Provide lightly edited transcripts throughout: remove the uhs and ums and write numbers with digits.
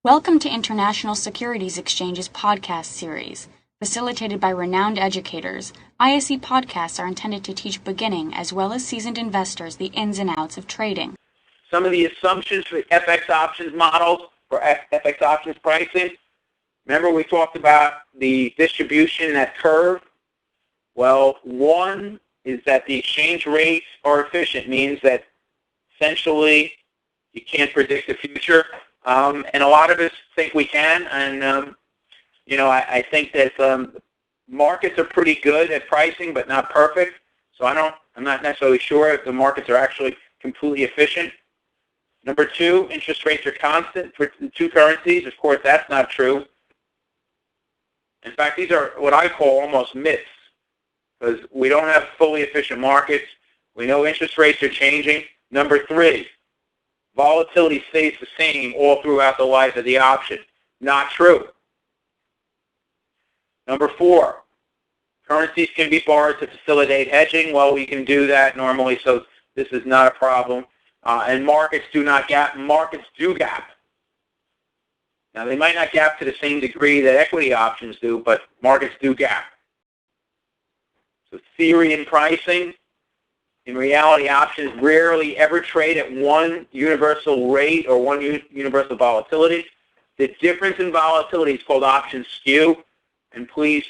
Welcome to International Securities Exchange's podcast series. Facilitated by renowned educators, ISE podcasts are intended to teach beginning as well as seasoned investors the ins and outs of trading. Some of the assumptions for FX options models, for FX options pricing. Remember we talked about the distribution in that curve? Well, one is that the exchange rates are efficient, means that essentially you can't predict the future. And a lot of us think we can, and I think that markets are pretty good at pricing, but not perfect. So I'm not necessarily sure if the markets are actually completely efficient. Number two, interest rates are constant for the two currencies. Of course, that's not true. In fact, these are what I call almost myths, because we don't have fully efficient markets. We know interest rates are changing. Number three, volatility stays the same all throughout the life of the option. Not true. Number four, currencies can be borrowed to facilitate hedging. Well, we can do that normally, so this is not a problem. And markets do not gap. Markets do gap. Now, they might not gap to the same degree that equity options do, but markets do gap. So theory and pricing. In reality, options rarely ever trade at one universal rate or one universal volatility. The difference in volatility is called option skew. And please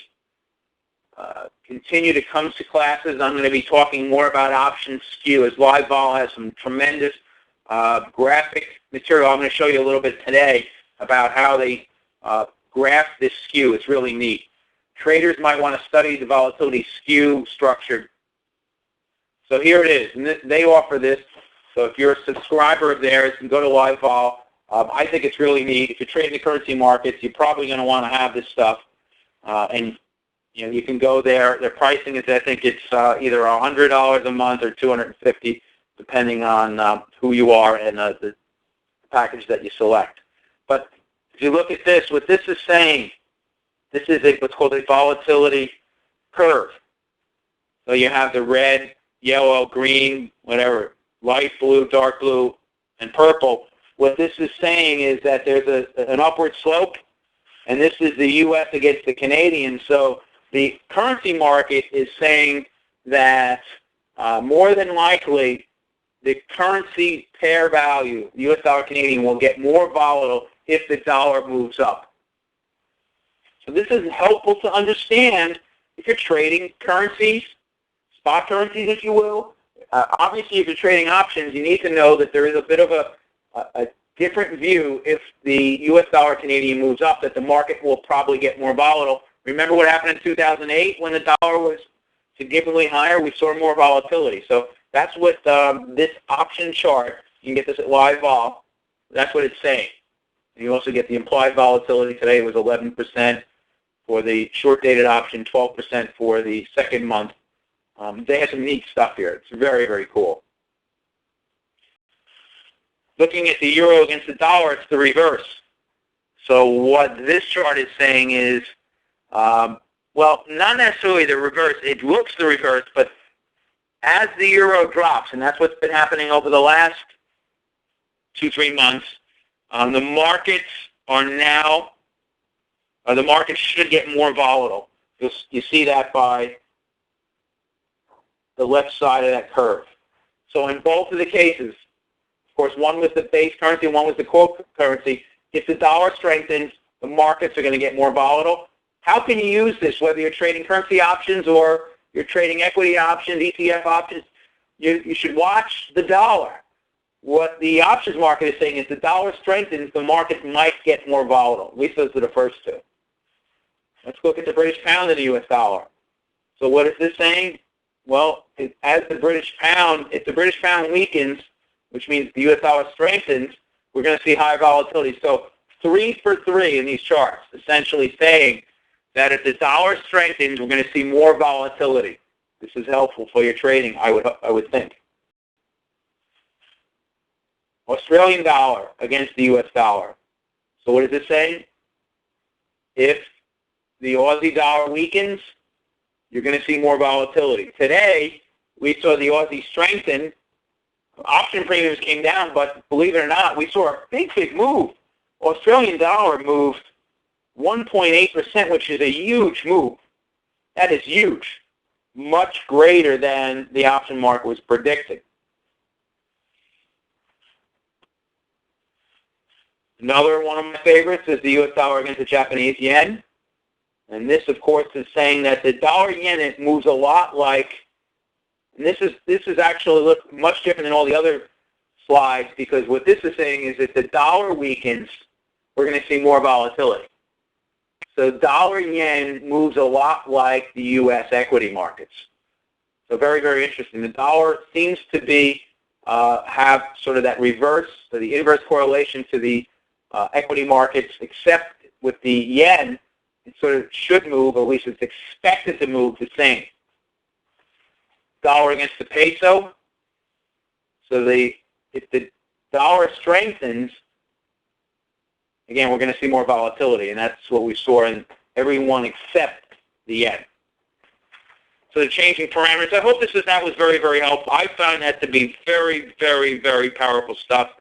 continue to come to classes. I'm going to be talking more about option skew, as Live Vol has some tremendous graphic material. I'm going to show you a little bit today about how they graph this skew. It's really neat. Traders might want to study the volatility skew structure. So here it is, and they offer this. So if you're a subscriber of theirs, you can go to Live Vol. I think it's really neat. If you're trading the currency markets, you're probably going to want to have this stuff. And you can go there. Their pricing is, I think it's either $100 a month or $250, depending on who you are and the package that you select. But if you look at this, what this is saying, this is what's called a volatility curve. So you have the red, yellow, green, whatever, light blue, dark blue, and purple. What this is saying is that there's an upward slope, and this is the U.S. against the Canadian. So the currency market is saying that more than likely the currency pair value, the U.S. dollar Canadian, will get more volatile if the dollar moves up. So this is helpful to understand if you're trading currencies, spot currencies, if you will. Obviously, if you're trading options, you need to know that there is a bit of a different view if the U.S. dollar Canadian moves up, that the market will probably get more volatile. Remember what happened in 2008 when the dollar was significantly higher? We saw more volatility. So that's what this option chart, you can get this at Live Vol, that's what it's saying. And you also get the implied volatility. Today it was 11% for the short-dated option, 12% for the second month. They have some neat stuff here. It's very, very cool. Looking at the euro against the dollar, it's the reverse. So what this chart is saying is, well, not necessarily the reverse. It looks the reverse, but as the euro drops, and that's what's been happening over the last 2-3 months, the markets are now, the markets should get more volatile. You see that by the left side of that curve. So in both of the cases, of course, one was the base currency, one was the core currency. If the dollar strengthens, the markets are going to get more volatile. How can you use this, whether you're trading currency options or you're trading equity options, ETF options? You should watch the dollar. What the options market is saying is the dollar strengthens, the markets might get more volatile. At least those are the first two. Let's look at the British pound and the U.S. dollar. So what is this saying? Well, as the British pound, if the British pound weakens, which means the U.S. dollar strengthens, we're going to see high volatility. So 3 for 3 in these charts, essentially saying that if the dollar strengthens, we're going to see more volatility. This is helpful for your trading, I would think. Australian dollar against the U.S. dollar. So what is it saying? If the Aussie dollar weakens, you're going to see more volatility. Today, we saw the Aussie strengthen. Option premiums came down, but believe it or not, we saw a big, big move Australian dollar moved 1.8%, which is a huge move. That is huge, much greater than the option market was predicting. Another one of my favorites is the U.S. dollar against the Japanese yen. And this, of course, is saying that the dollar-yen, it moves a lot like, and this is actually much different than all the other slides, because what this is saying is that the dollar weakens, we're going to see more volatility. So dollar-yen moves a lot like the U.S. equity markets. So very, very interesting. The dollar seems to be have sort of that reverse, so the inverse correlation to the equity markets, except with the yen, it sort of should move, or at least it's expected to move the same. Dollar against the peso. So if the dollar strengthens, again, we're going to see more volatility, and that's what we saw in everyone except the yen. So the changing parameters, I hope that was very, very helpful. I found that to be very, very, very powerful stuff.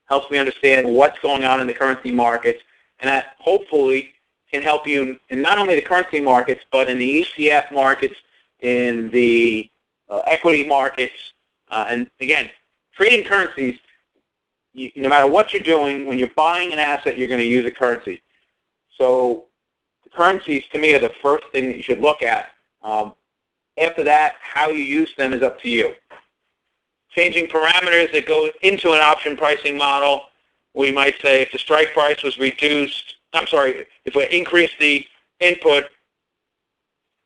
Helps me understand what's going on in the currency markets, and that hopefully can help you in not only the currency markets, but in the ETF markets, in the equity markets, and again, trading currencies, no matter what you're doing, when you're buying an asset, you're going to use a currency. So the currencies, to me, are the first thing that you should look at. After that, how you use them is up to you. Changing parameters that go into an option pricing model, we might say if the strike price was reduced, if we increase the input,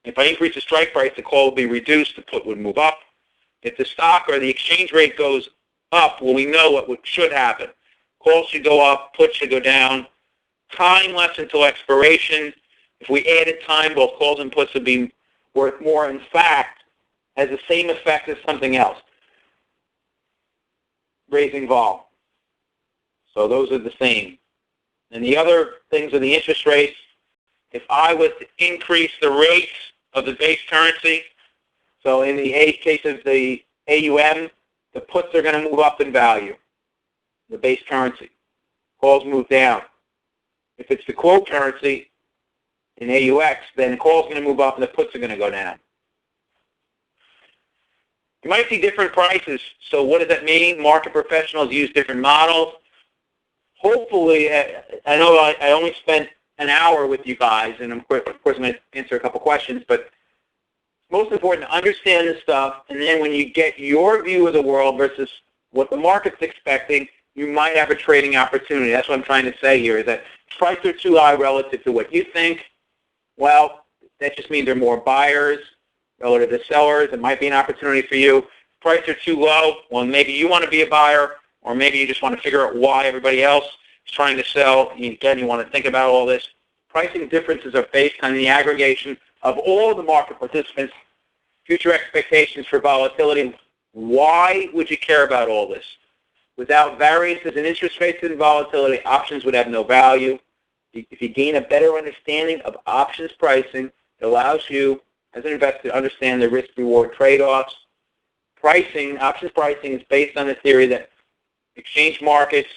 if I increase the strike price, the call will be reduced, the put would move up. If the stock or the exchange rate goes up, well, we know what should happen. Calls should go up, puts should go down. Time less until expiration. If we added time, both calls and puts would be worth more. In fact, has the same effect as something else. Raising vol. So those are the same. And the other things are the interest rates. If I was to increase the rates of the base currency, so in the case of the AUM, the puts are going to move up in value, the base currency. Calls move down. If it's the quote currency in AUX, then the call's going to move up and the puts are going to go down. You might see different prices. So what does that mean? Market professionals use different models. Hopefully, I know I only spent an hour with you guys, and of course I'm going to answer a couple questions, but it's most important to understand this stuff, and then when you get your view of the world versus what the market's expecting, you might have a trading opportunity. That's what I'm trying to say here, is that prices are too high relative to what you think. Well, that just means there are more buyers relative to sellers. It might be an opportunity for you. Prices are too low. Well, maybe you want to be a buyer, or maybe you just want to figure out why everybody else is trying to sell. Again, you want to think about all this. Pricing differences are based on the aggregation of all the market participants, future expectations for volatility. Why would you care about all this? Without variances in interest rates and volatility, options would have no value. If you gain a better understanding of options pricing, it allows you, as an investor, to understand the risk-reward trade-offs. Options pricing is based on the theory that exchange markets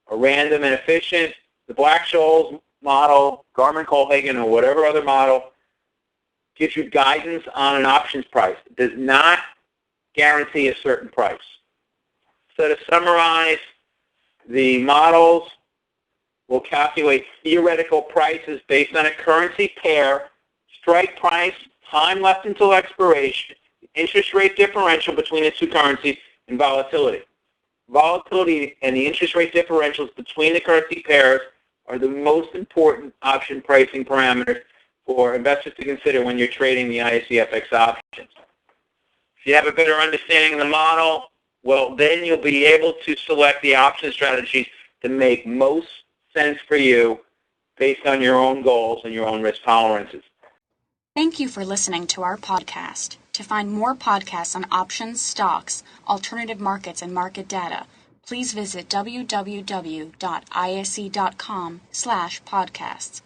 are random and efficient. The Black-Scholes model, Garmin-Colhagen, or whatever other model, gives you guidance on an options price. It does not guarantee a certain price. So to summarize, the models will calculate theoretical prices based on a currency pair, strike price, time left until expiration, interest rate differential between the two currencies, and volatility. Volatility and the interest rate differentials between the currency pairs are the most important option pricing parameters for investors to consider when you're trading the ISE-FX options. If you have a better understanding of the model, well, then you'll be able to select the option strategies to make most sense for you based on your own goals and your own risk tolerances. Thank you for listening to our podcast. To find more podcasts on options, stocks, alternative markets, and market data, please visit www.ise.com/podcasts.